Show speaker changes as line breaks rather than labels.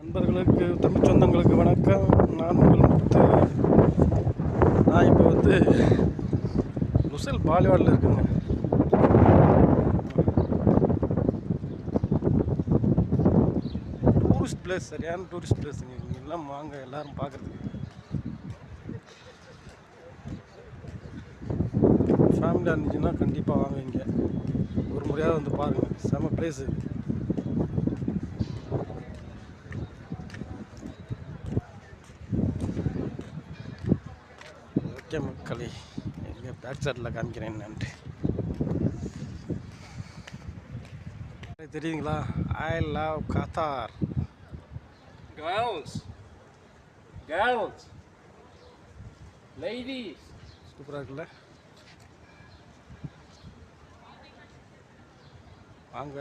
நண்பர்களுக்கு தமிழ் சொந்தங்களுக்கு வணக்கம். நான் உங்கள் முத்து. நான் இப்போ லுசைல் பாலிவாடில் இருக்குங்க. டூரிஸ்ட் பிளேஸ், சரியான டூரிஸ்ட் பிளேஸுங்க. இங்கெல்லாம் வாங்க எல்லோரும் பார்க்குறதுக்கு. ஃபேமிலியாக இருந்துச்சுன்னா கண்டிப்பாக வாங்க. இங்கே ஒரு முறையாவது வந்து பாருங்கள். செம பிளேஸு. ஓகே மக்களே, எங்கே பேக் சைடில் காமிக்கிறேன் என்னன்ட்டு தெரியுங்களா? I love Qatar.
Girls, girls, ladies.
சூப்பராக இருக்குல்ல? வாங்க.